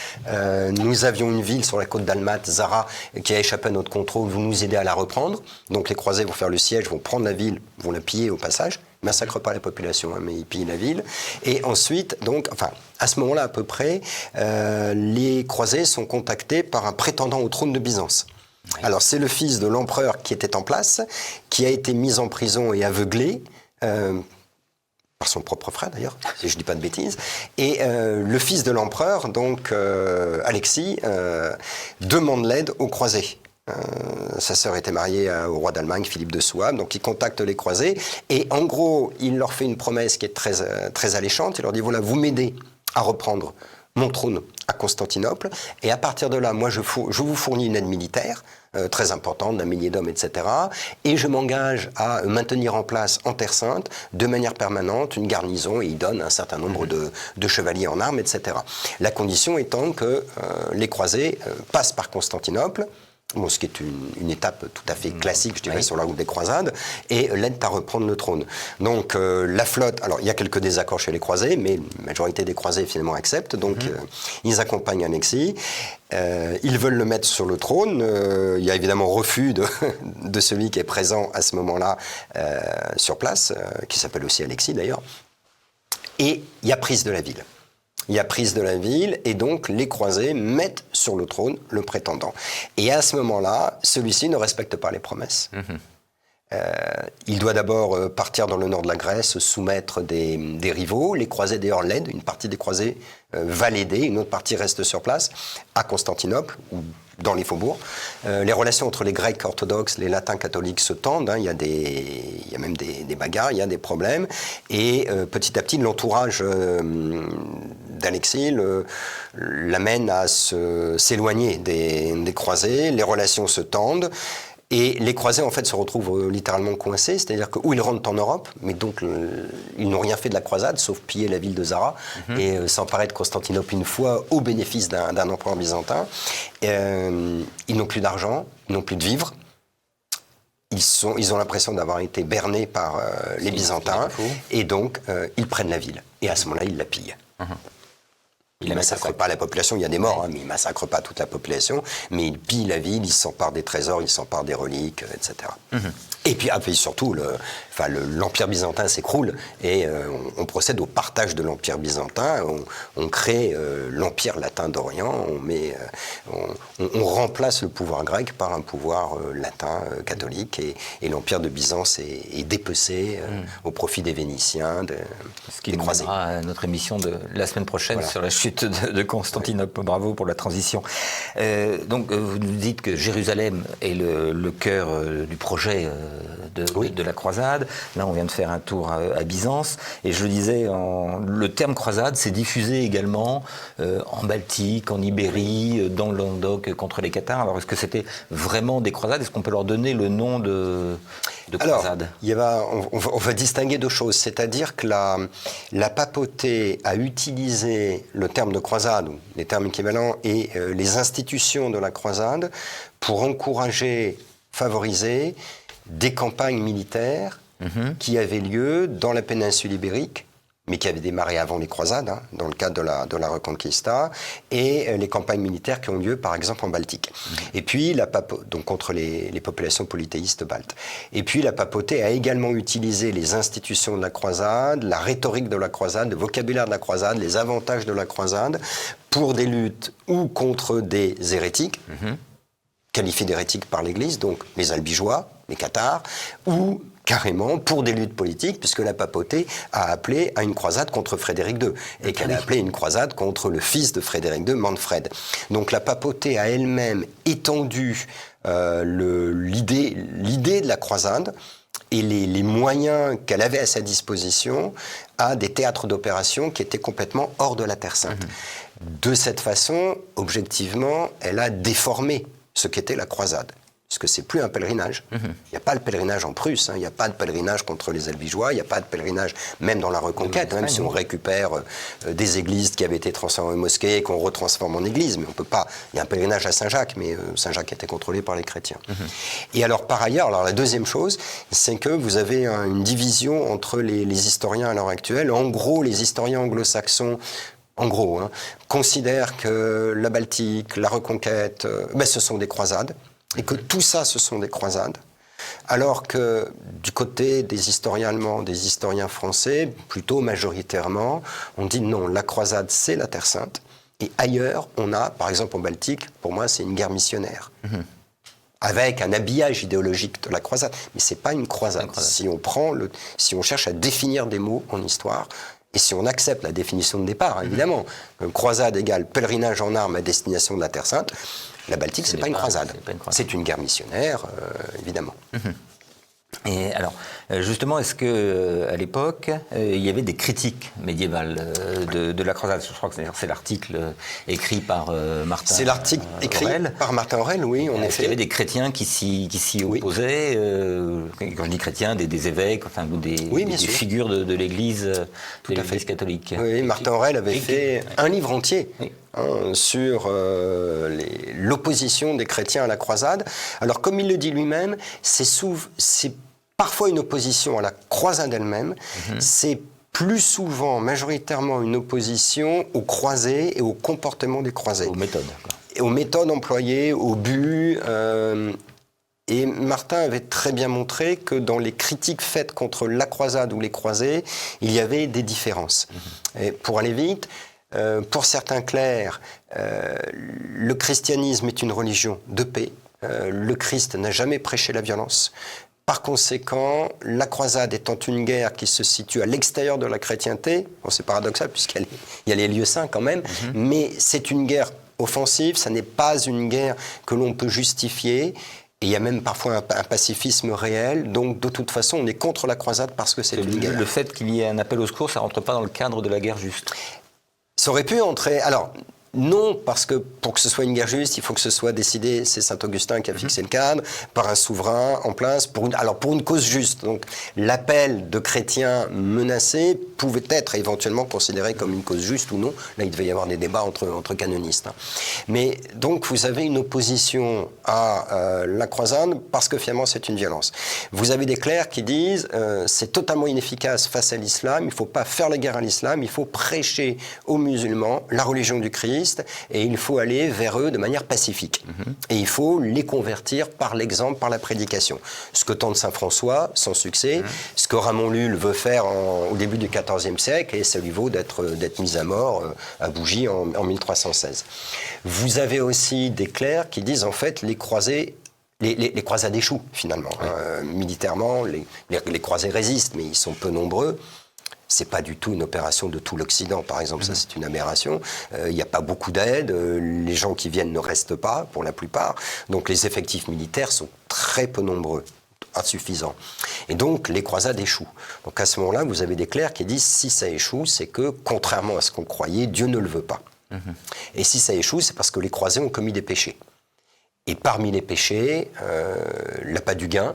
nous avions une ville sur la côte d'Almate, Zara, qui a échappé à notre contrôle, vous nous aidez à la reprendre. Donc les croisés vont faire le siège, vont prendre la ville, vont la piller au passage. Ils ne massacrent pas la population, mais ils pillent la ville. Et ensuite, donc, enfin, à ce moment-là à peu près, les croisés sont contactés par un prétendant au trône de Byzance. Oui. Alors c'est le fils de l'empereur qui était en place, qui a été mis en prison et aveuglé, par son propre frère d'ailleurs, si je ne dis pas de bêtises. Et le fils de l'empereur, donc Alexis, demande l'aide aux croisés. Sa sœur était mariée au roi d'Allemagne, Philippe de Souabe, donc il contacte les croisés et en gros il leur fait une promesse qui est très, très alléchante. Il leur dit voilà, vous m'aidez à reprendre mon trône à Constantinople et à partir de là, moi je vous fournis une aide militaire très importante, d'un millier d'hommes, etc. Et je m'engage à maintenir en place en Terre Sainte de manière permanente une garnison et il donne un certain nombre de chevaliers en armes, etc. La condition étant que les croisés passent par Constantinople. Bon, ce qui est une étape tout à fait classique, je dirais, sur la route des croisades, et l'aide à reprendre le trône. Donc la flotte, alors il y a quelques désaccords chez les croisés, mais la majorité des croisés finalement acceptent, donc ils accompagnent Alexis. Ils veulent le mettre sur le trône. Il y a évidemment refus de celui qui est présent à ce moment-là sur place, qui s'appelle aussi Alexis d'ailleurs. Et il y a prise de la ville. Il y a prise de la ville et donc les croisés mettent sur le trône le prétendant. Et à ce moment-là, celui-ci ne respecte pas les promesses. Il doit d'abord partir dans le nord de la Grèce, se soumettre des rivaux. Les croisés d'ailleurs l'aident, une partie des croisés va l'aider, une autre partie reste sur place à Constantinople ou dans les faubourgs. Les relations entre les Grecs orthodoxes, les latins catholiques se tendent, il y a même des bagarres, il y a des problèmes, et petit à petit l'entourage d'Alexis l'amène à s'éloigner des croisés, les relations se tendent. Et les croisés, en fait, se retrouvent littéralement coincés, c'est-à-dire que où ils rentrent en Europe, mais donc ils n'ont rien fait de la croisade, sauf piller la ville de Zara et s'emparer de Constantinople une fois au bénéfice d'un empereur byzantin. Ils n'ont plus d'argent, ils n'ont plus de vivres. Ils ont l'impression d'avoir été bernés par les Byzantins, et donc ils prennent la ville. Et à ce moment-là, ils la pillent. Il ne massacre pas la population, il y a des morts, mais il ne massacre pas toute la population, mais il pille la ville, il s'empare des trésors, il s'empare des reliques, etc. Et puis surtout, l'Empire byzantin s'écroule et on procède au partage de l'Empire byzantin, on crée l'Empire latin d'Orient, on remplace le pouvoir grec par un pouvoir latin catholique et l'Empire de Byzance est dépecé au profit des Vénitiens, ce qui nous mènera à notre émission de la semaine prochaine sur la chute de Constantinople. Bravo pour la transition. Donc vous nous dites que Jérusalem est le cœur du projet de la croisade. Là, on vient de faire un tour à Byzance. Et je le disais, le terme croisade s'est diffusé également en Baltique, en Ibérie, dans le Languedoc contre les Cathares. Alors, est-ce que c'était vraiment des croisades? Est-ce qu'on peut leur donner le nom de croisade? Alors, on va distinguer deux choses. C'est-à-dire que la papauté a utilisé le terme de croisade, ou les termes équivalents, et les institutions de la croisade pour encourager, favoriser des campagnes militaires qui avaient lieu dans la péninsule ibérique, mais qui avaient démarré avant les croisades, dans le cadre de la Reconquista, et les campagnes militaires qui ont lieu, par exemple, en Baltique. Et puis, donc contre les populations polythéistes baltes. Et puis, la papauté a également utilisé les institutions de la croisade, la rhétorique de la croisade, le vocabulaire de la croisade, les avantages de la croisade, pour des luttes ou contre des hérétiques, qualifiés d'hérétiques par l'Église, donc les albigeois, les cathares, ou carrément pour des luttes politiques, puisque la papauté a appelé à une croisade contre Frédéric II, et qu'elle a appelé une croisade contre le fils de Frédéric II, Manfred. Donc la papauté a elle-même étendu l'idée de la croisade et les moyens qu'elle avait à sa disposition à des théâtres d'opération qui étaient complètement hors de la Terre Sainte. De cette façon, objectivement, elle a déformé ce qu'était la croisade. Parce que c'est plus un pèlerinage. Il n'y a pas le pèlerinage en Prusse, il n'y a pas de pèlerinage contre les Albigeois, il n'y a pas de pèlerinage même dans la Reconquête, même si on récupère des églises qui avaient été transformées en mosquées et qu'on retransforme en églises, mais on peut pas. Il y a un pèlerinage à Saint-Jacques, mais Saint-Jacques était contrôlé par les chrétiens. Et alors par ailleurs, la deuxième chose, c'est que vous avez une division entre les historiens à l'heure actuelle. En gros, les historiens anglo-saxons considèrent que la Baltique, la Reconquête, ce sont des croisades. Et que tout ça, ce sont des croisades, alors que du côté des historiens allemands, des historiens français, plutôt majoritairement, on dit non, la croisade, c'est la Terre Sainte, et ailleurs, on a, par exemple en Baltique, pour moi, c'est une guerre missionnaire, avec un habillage idéologique de la croisade, mais c'est pas une croisade. Si on cherche à définir des mots en histoire, et si on accepte la définition de départ, évidemment, croisade égale pèlerinage en armes à destination de la Terre Sainte, la Baltique, c'est pas une croisade. C'est une guerre missionnaire, évidemment. Et alors, justement, est-ce que à l'époque, il y avait des critiques médiévales de la croisade? Je crois que c'est l'article écrit par Martin. C'est l'article écrit par Martin Aurèle, oui, en effet. Il y avait des chrétiens qui s'y opposaient. Quand je dis chrétiens, des évêques, enfin, ou des figures de l'Église, catholique. Oui, Martin Aurèle avait fait un livre entier. Oui. Sur l'opposition des chrétiens à la croisade. Alors, comme il le dit lui-même, c'est parfois une opposition à la croisade elle-même, c'est plus souvent, majoritairement, une opposition aux croisés et au comportement des croisés. Aux méthodes. Et aux méthodes employées, aux buts. Et Martin avait très bien montré que dans les critiques faites contre la croisade ou les croisés, il y avait des différences. Et pour aller vite, pour certains clercs, le christianisme est une religion de paix. Le Christ n'a jamais prêché la violence. Par conséquent, la croisade étant une guerre qui se situe à l'extérieur de la chrétienté, c'est paradoxal puisqu'il y a les lieux saints quand même, mais c'est une guerre offensive, ça n'est pas une guerre que l'on peut justifier. Et il y a même parfois un pacifisme réel. Donc, de toute façon, on est contre la croisade parce que c'est une guerre. Le fait qu'il y ait un appel au secours, ça ne rentre pas dans le cadre de la guerre juste? Ça aurait pu entrer. Alors, non, parce que pour que ce soit une guerre juste, il faut que ce soit décidé, c'est Saint-Augustin qui a fixé le cadre, par un souverain en place, pour une cause juste. Donc, l'appel de chrétiens menacés pouvait être éventuellement considéré comme une cause juste ou non. Là, il devait y avoir des débats entre canonistes. Mais donc, vous avez une opposition à la croisade parce que finalement, c'est une violence. Vous avez des clercs qui disent c'est totalement inefficace face à l'islam, il ne faut pas faire la guerre à l'islam, il faut prêcher aux musulmans la religion du Christ, et il faut aller vers eux de manière pacifique. Et il faut les convertir par l'exemple, par la prédication. Ce que tente saint François, sans succès, ce que Ramon Lulle veut faire au début du XIVe siècle, et ça lui vaut d'être mis à mort à Bougie en 1316. Vous avez aussi des clercs qui disent en fait les croisés, les croisades échouent finalement. Militairement, les croisés résistent, mais ils sont peu nombreux. C'est pas du tout une opération de tout l'Occident, par exemple, ça c'est une aberration. Il n'y a pas beaucoup d'aide, les gens qui viennent ne restent pas, pour la plupart. Donc les effectifs militaires sont très peu nombreux, insuffisants. Et donc les croisades échouent. Donc à ce moment-là, vous avez des clercs qui disent si ça échoue, c'est que, contrairement à ce qu'on croyait, Dieu ne le veut pas. Et si ça échoue, c'est parce que les croisés ont commis des péchés. Et parmi les péchés, l'appât du gain,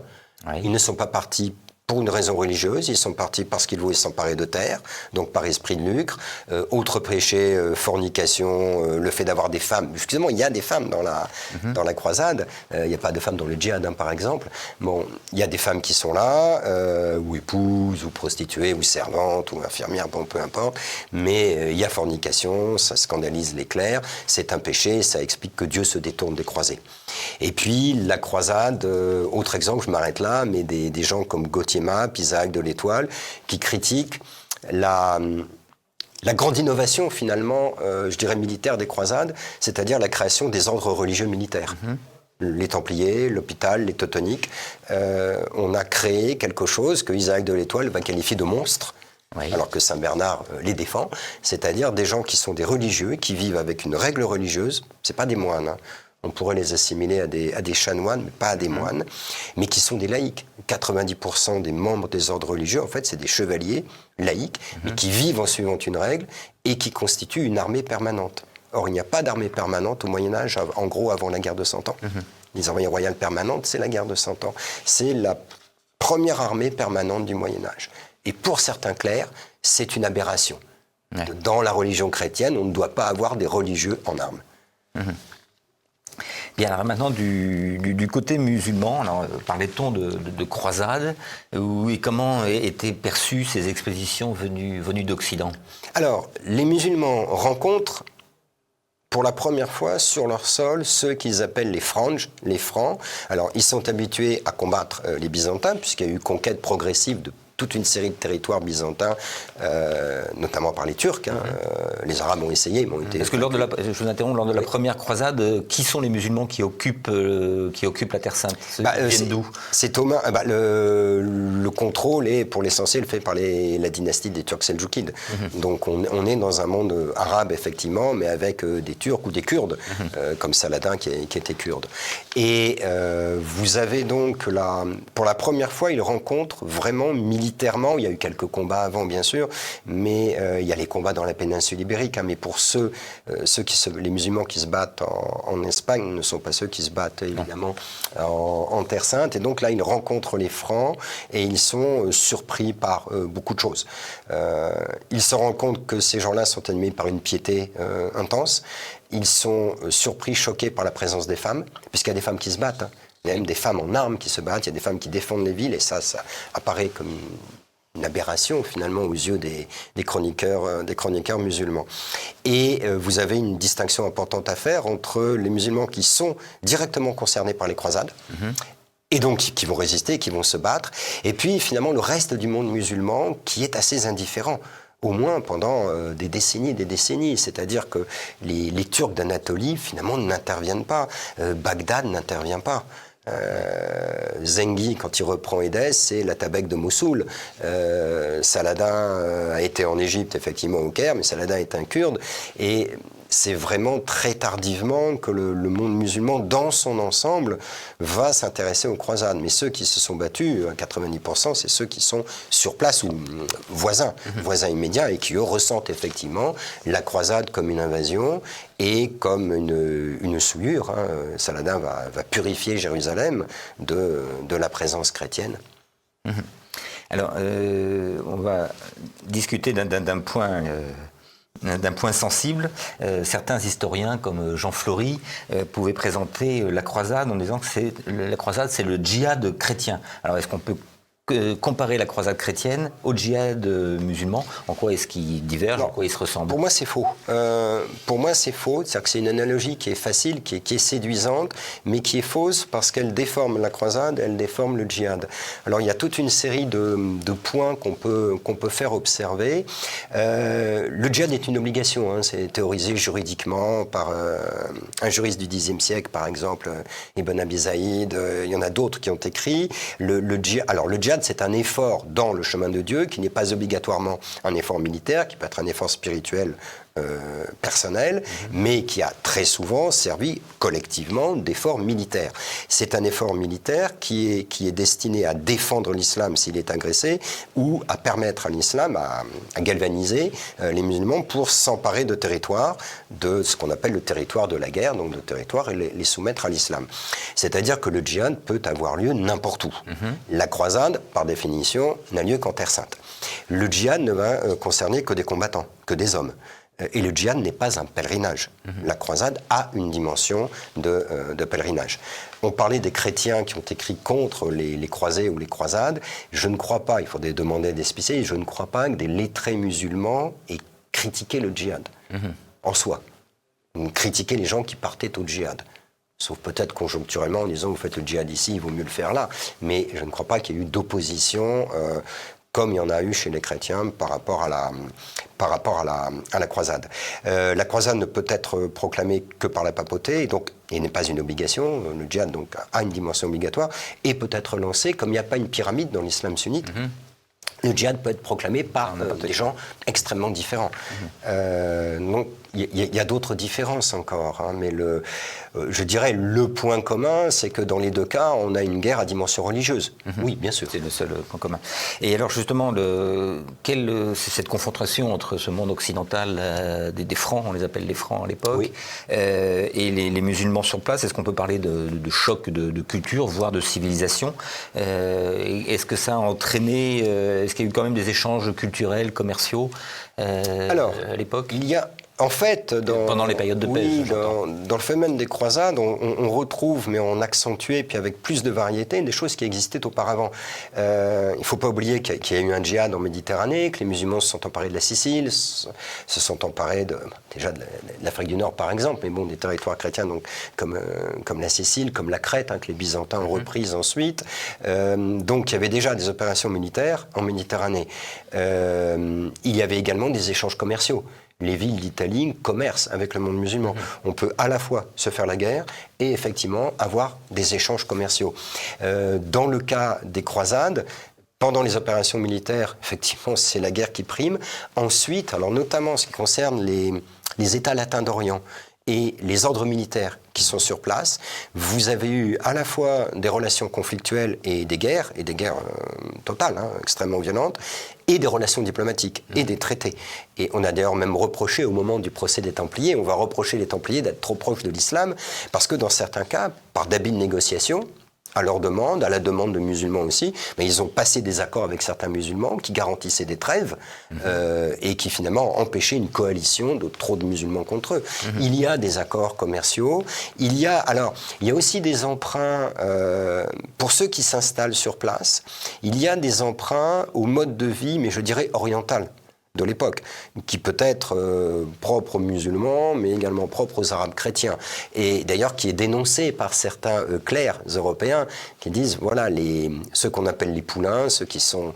ils ne sont pas partis pour une raison religieuse, ils sont partis parce qu'ils voulaient s'emparer de terre, donc par esprit de lucre. Autre péché, fornication, le fait d'avoir des femmes. Excusez-moi, il y a des femmes dans la croisade. Il n'y a pas de femmes dans le djihad, par exemple. Bon, il y a des femmes qui sont là, ou épouses, ou prostituées, ou servantes, ou infirmières, bon, peu importe. Mais il y a fornication, ça scandalise les clercs. C'est un péché, ça explique que Dieu se détourne des croisés. Et puis, la croisade, autre exemple, je m'arrête là, mais des gens comme Gauthier Mappe, Isaac de l'Étoile, qui critiquent la grande innovation, finalement, je dirais militaire des croisades, c'est-à-dire la création des ordres religieux militaires. les Templiers, l'hôpital, les Teutoniques. On a créé quelque chose que Isaac de l'Étoile va qualifier de monstre. Oui. Alors que Saint Bernard les défend, c'est-à-dire des gens qui sont des religieux, qui vivent avec une règle religieuse, c'est pas des moines, hein. On pourrait les assimiler à des chanoines, mais pas à des moines, mais qui sont des laïcs. 90% des membres des ordres religieux, en fait, c'est des chevaliers laïcs, mais qui vivent en suivant une règle et qui constituent une armée permanente. Or, il n'y a pas d'armée permanente au Moyen-Âge, en gros, avant la guerre de 100 ans. Les armées royales permanentes, c'est la guerre de 100 ans. C'est la première armée permanente du Moyen-Âge. Et pour certains clercs, c'est une aberration. Ouais. Dans la religion chrétienne, on ne doit pas avoir des religieux en armes. Bien, alors maintenant, du côté musulman, alors, parlait-on de croisade, et comment étaient perçues ces expéditions venues d'Occident? Alors, les musulmans rencontrent pour la première fois sur leur sol ceux qu'ils appellent les franges, les francs. Alors, ils sont habitués à combattre les Byzantins, puisqu'il y a eu conquête progressive de toute une série de territoires byzantins, notamment par les Turcs. Hein. Les Arabes ont essayé, mais ont été... Parce que je vous interromps, lors de la première croisade, qui sont les musulmans qui occupent la Terre Sainte? Ceux qui viennent d'où? C'est Thomas. Le contrôle est pour l'essentiel fait par la dynastie des Turcs seldjoukides. Donc on est dans un monde arabe, effectivement, mais avec des Turcs ou des Kurdes, comme Saladin qui était kurde. Et vous avez donc, pour la première fois, ils rencontrent vraiment militairement, il y a eu quelques combats avant bien sûr, mais il y a les combats dans la péninsule ibérique, hein, mais pour les musulmans qui se battent en Espagne ne sont pas ceux qui se battent évidemment en Terre Sainte, et donc là ils rencontrent les Francs et ils sont surpris par beaucoup de choses. Ils se rendent compte que ces gens-là sont animés par une piété intense, ils sont surpris, choqués par la présence des femmes, puisqu'il y a des femmes qui se battent, hein. Il y a même des femmes en armes qui se battent, il y a des femmes qui défendent les villes, et ça apparaît comme une aberration finalement aux yeux des chroniqueurs musulmans. Et vous avez une distinction importante à faire entre les musulmans qui sont directement concernés par les croisades, et donc qui vont résister, qui vont se battre, et puis finalement le reste du monde musulman qui est assez indifférent. Au moins pendant des décennies et des décennies. C'est-à-dire que les Turcs d'Anatolie, finalement, n'interviennent pas. Bagdad n'intervient pas. Zengi, quand il reprend Édesse, c'est l'Atabek de Mossoul. Saladin a été en Égypte, effectivement, au Caire, mais Saladin est un Kurde. Et c'est vraiment très tardivement que le monde musulman, dans son ensemble, va s'intéresser aux croisades. Mais ceux qui se sont battus, à 90%, c'est ceux qui sont sur place ou voisins immédiats, et qui, eux, ressentent effectivement la croisade comme une invasion et comme une souillure. Hein. Saladin va purifier Jérusalem de la présence chrétienne. Alors, on va discuter d'un point... d'un point sensible, certains historiens comme Jean Flory pouvaient présenter la croisade en disant que la croisade c'est le djihad chrétien. Alors est-ce qu'on peut comparer la croisade chrétienne au djihad musulman? En quoi est-ce qu'ils divergent? En quoi ils se ressemblent? Pour moi c'est faux. C'est-à-dire que c'est une analogie qui est facile, qui est séduisante, mais qui est fausse parce qu'elle déforme la croisade, elle déforme le djihad. Alors il y a toute une série de points qu'on peut faire observer. Le djihad est une obligation, hein, c'est théorisé juridiquement par un juriste du Xe siècle, par exemple Ibn Abi Zaïd. Il y en a d'autres qui ont écrit. Le djihad, c'est un effort dans le chemin de Dieu qui n'est pas obligatoirement un effort militaire, qui peut être un effort spirituel personnel, mais qui a très souvent servi collectivement d'effort militaire. C'est un effort militaire qui est destiné à défendre l'islam s'il est agressé, ou à permettre à l'islam à galvaniser les musulmans pour s'emparer de territoires, de ce qu'on appelle le territoire de la guerre, donc de territoires, et les soumettre à l'islam. C'est-à-dire que le djihad peut avoir lieu n'importe où. La croisade, par définition, n'a lieu qu'en Terre Sainte. Le djihad ne va concerner que des combattants, que des hommes. Et le djihad n'est pas un pèlerinage. La croisade a une dimension de pèlerinage. On parlait des chrétiens qui ont écrit contre les croisés ou les croisades. Je ne crois pas, il faudrait demander à des spécialistes, je ne crois pas que des lettrés musulmans aient critiqué le djihad en soi. Critiquer les gens qui partaient au djihad. Sauf peut-être conjoncturellement en disant vous faites le djihad ici, il vaut mieux le faire là. Mais je ne crois pas qu'il y ait eu d'opposition comme il y en a eu chez les chrétiens par rapport à la croisade. La croisade ne peut être proclamée que par la papauté, et donc il n'est pas une obligation. Le djihad donc, a une dimension obligatoire, et peut être lancé, comme il n'y a pas une pyramide dans l'islam sunnite, le djihad peut être proclamé par des gens extrêmement différents. Donc, il y a d'autres différences encore, hein, mais je dirais le point commun, c'est que dans les deux cas, on a une guerre à dimension religieuse. Oui, bien sûr. C'est le seul point commun. Et alors justement, c'est cette confrontation entre ce monde occidental des Francs, on les appelle les Francs à l'époque, oui. Et les musulmans sur place, est-ce qu'on peut parler de choc de culture, voire de civilisation? Est-ce que ça a entraîné, est-ce qu'il y a eu quand même des échanges culturels, commerciaux à l'époque? Il y a... En fait, pendant les périodes de paix, dans le phénomène des croisades, on retrouve, mais en accentué, puis avec plus de variété, des choses qui existaient auparavant. Il ne faut pas oublier qu'il y a eu un djihad en Méditerranée, que les musulmans se sont emparés de la Sicile, se sont emparés déjà de l'Afrique du Nord, par exemple, mais bon, des territoires chrétiens donc, comme la Sicile, comme la Crète, hein, que les Byzantins ont reprise ensuite. Donc il y avait déjà des opérations militaires en Méditerranée. Il y avait également des échanges commerciaux. Les villes d'Italie commercent avec le monde musulman. On peut à la fois se faire la guerre et effectivement avoir des échanges commerciaux. Dans le cas des croisades, pendant les opérations militaires, effectivement, c'est la guerre qui prime. Ensuite, alors notamment en ce qui concerne les États latins d'Orient et les ordres militaires qui sont sur place, vous avez eu à la fois des relations conflictuelles et des guerres totales, hein, extrêmement violentes, et des relations diplomatiques et des traités. Et on a d'ailleurs même reproché au moment du procès des Templiers, on va reprocher les Templiers d'être trop proches de l'islam, parce que dans certains cas, par d'habiles négociations, à leur demande, à la demande de musulmans aussi, mais ils ont passé des accords avec certains musulmans qui garantissaient des trêves et qui finalement empêchaient une coalition de trop de musulmans contre eux. Il y a des accords commerciaux, il y a aussi des emprunts, pour ceux qui s'installent sur place, il y a des emprunts au mode de vie, mais je dirais oriental, de l'époque, qui peut être propre aux musulmans, mais également propre aux arabes chrétiens. Et d'ailleurs, qui est dénoncé par certains clercs européens qui disent, voilà, ceux qu'on appelle les poulains, ceux qui sont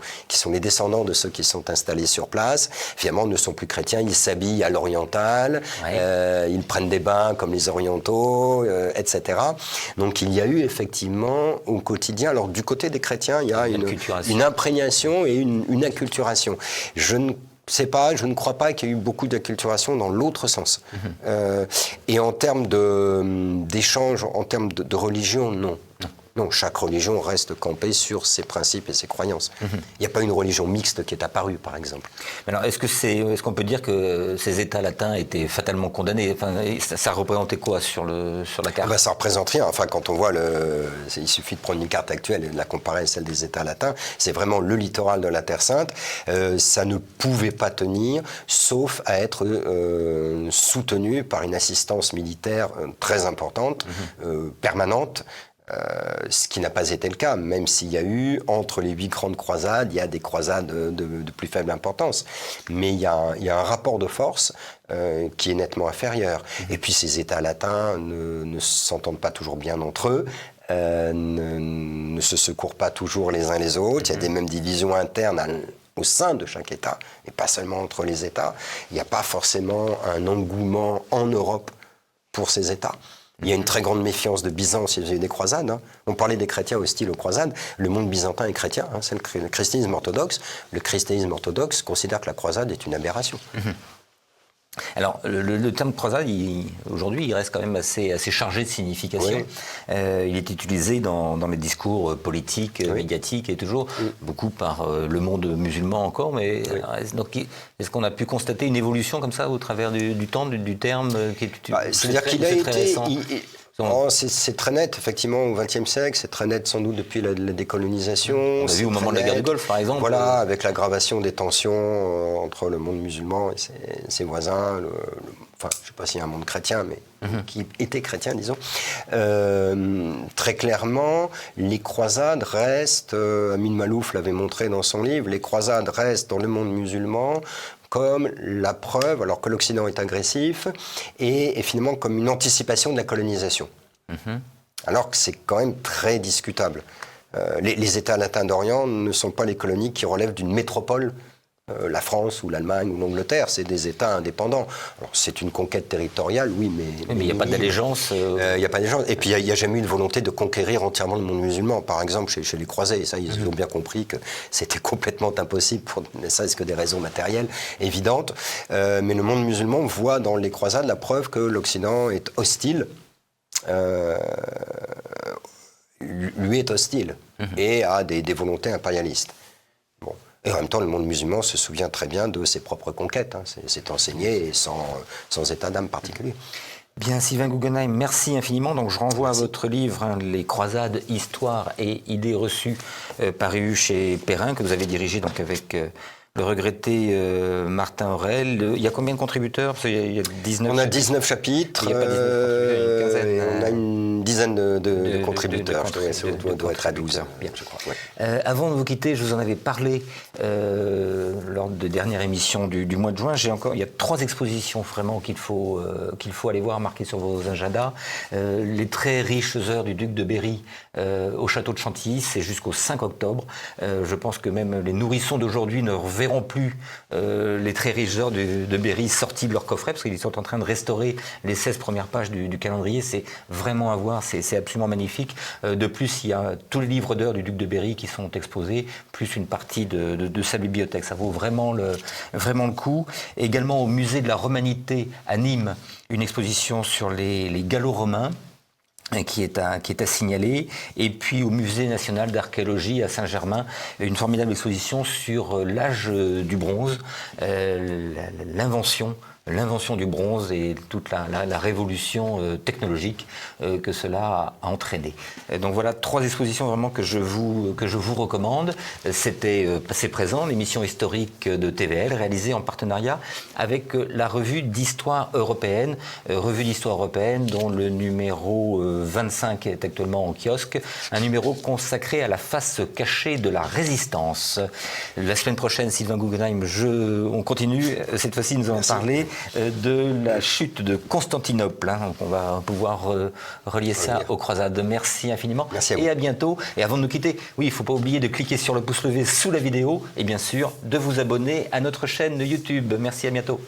les descendants de ceux qui sont installés sur place, finalement, ne sont plus chrétiens, ils s'habillent à l'oriental, ils prennent des bains comme les orientaux, etc. Donc, il y a eu effectivement au quotidien, alors du côté des chrétiens, il y a une imprégnation et une acculturation. Je ne crois pas qu'il y ait eu beaucoup d'acculturation dans l'autre sens. Et en termes d'échange, en termes de religion, non. Non, chaque religion reste campée sur ses principes et ses croyances. Il n'y a pas une religion mixte qui est apparue, par exemple. Alors, est-ce qu'on peut dire que ces États latins étaient fatalement condamnés? Enfin, ça représentait quoi sur la carte? Ça représente rien. Enfin, quand on voit il suffit de prendre une carte actuelle et de la comparer à celle des États latins. C'est vraiment le littoral de la Terre Sainte. Ça ne pouvait pas tenir, sauf à être soutenu par une assistance militaire très importante, permanente. Ce qui n'a pas été le cas, même s'il y a eu, entre les 8 grandes croisades, il y a des croisades de plus faible importance. Mais il y a un rapport de force qui est nettement inférieur. Et puis ces États latins ne s'entendent pas toujours bien entre eux, ne se secourent pas toujours les uns les autres. Il y a des mêmes divisions internes au sein de chaque État, et pas seulement entre les États. Il n'y a pas forcément un engouement en Europe pour ces États. Il y a une très grande méfiance de Byzance, il y a eu des croisades. Hein. On parlait des chrétiens hostiles aux croisades. Le monde byzantin est chrétien, hein, c'est le christianisme orthodoxe. Le christianisme orthodoxe considère que la croisade est une aberration. Alors, le terme croisade, aujourd'hui, il reste quand même assez chargé de signification. Oui. Il est utilisé dans les discours politiques, médiatiques, et toujours beaucoup par le monde musulman encore. Mais donc, est-ce qu'on a pu constater une évolution comme ça au travers du temps, du terme c'est-à-dire qu'il a été... c'est très net, effectivement, au XXe siècle, c'est très net sans doute depuis la décolonisation. On l'a vu au moment de la guerre du Golfe, par exemple. Voilà, avec l'aggravation des tensions entre le monde musulman et ses voisins, enfin, je ne sais pas s'il y a un monde chrétien, mais qui était chrétien, disons. Très clairement, les croisades restent, Amin Malouf l'avait montré dans son livre, les croisades restent dans le monde musulman comme la preuve, alors que l'Occident est agressif, et finalement comme une anticipation de la colonisation. Alors que c'est quand même très discutable. Les États latins d'Orient ne sont pas les colonies qui relèvent d'une métropole. La France ou l'Allemagne ou l'Angleterre, c'est des États indépendants. Alors, c'est une conquête territoriale, oui, mais il n'y a pas d'allégeance. Il n'y a pas d'allégeance. Et puis, il n'y a jamais eu de volonté de conquérir entièrement le monde musulman. Par exemple, chez les croisés, ça, ils ont bien compris que c'était complètement impossible, pour ne serait-ce que des raisons matérielles évidentes. Mais le monde musulman voit dans les croisades la preuve que l'Occident est hostile. Lui est hostile et a des volontés impérialistes. Bon. Et en même temps, le monde musulman se souvient très bien de ses propres conquêtes. Hein. C'est enseigné et sans état d'âme particulier. Bien, Sylvain Guggenheim, merci infiniment. Donc, je renvoie à votre livre, hein, Les croisades, histoire et idées reçues, paru chez Perrin, que vous avez dirigé donc avec le regretté Martin Aurel. Il y a combien de contributeurs? Il y a 19 On a 19 chapitres. Il n'y a pas 19 contributeurs, il y a une quinzaine. On a une dizaine de contributeurs. Ça doit être à 12. Bien. Je crois. Ouais. Avant de vous quitter, je vous en avais parlé lors de dernière émission du mois de juin. Il y a 3 expositions vraiment qu'il faut aller voir, marquées sur vos agendas. Les très riches heures du duc de Berry au château de Chantilly, c'est jusqu'au 5 octobre. Je pense que même les nourrissons d'aujourd'hui ne reverront plus les très riches heures de Berry sortis de leur coffret, parce qu'ils sont en train de restaurer les 16 premières pages du calendrier. C'est vraiment à voir, c'est absolument magnifique. De plus, il y a tous les livres d'heures du duc de Berry qui sont exposés, plus une partie de sa bibliothèque. Ça vaut vraiment le coup. Et également au musée de la Romanité à Nîmes, une exposition sur les Gallo-romains, qui est à signaler, et puis au Musée national d'archéologie à Saint-Germain, une formidable exposition sur l'âge du bronze, l'invention du bronze et toute la révolution technologique que cela a entraîné. Donc voilà 3 expositions vraiment que je vous recommande. C'était Passé Présent, l'émission historique de TVL, réalisée en partenariat avec la revue d'histoire européenne, dont le numéro 25 est actuellement en kiosque, un numéro consacré à la face cachée de la résistance. La semaine prochaine, Sylvain Guggenheim, on continue. Cette fois-ci, nous allons parler de la chute de Constantinople. Hein. Donc on va pouvoir relier ça aux croisades. Merci infiniment. Merci à vous. Et à bientôt. Et avant de nous quitter, oui, il ne faut pas oublier de cliquer sur le pouce levé sous la vidéo et bien sûr de vous abonner à notre chaîne YouTube. Merci, à bientôt.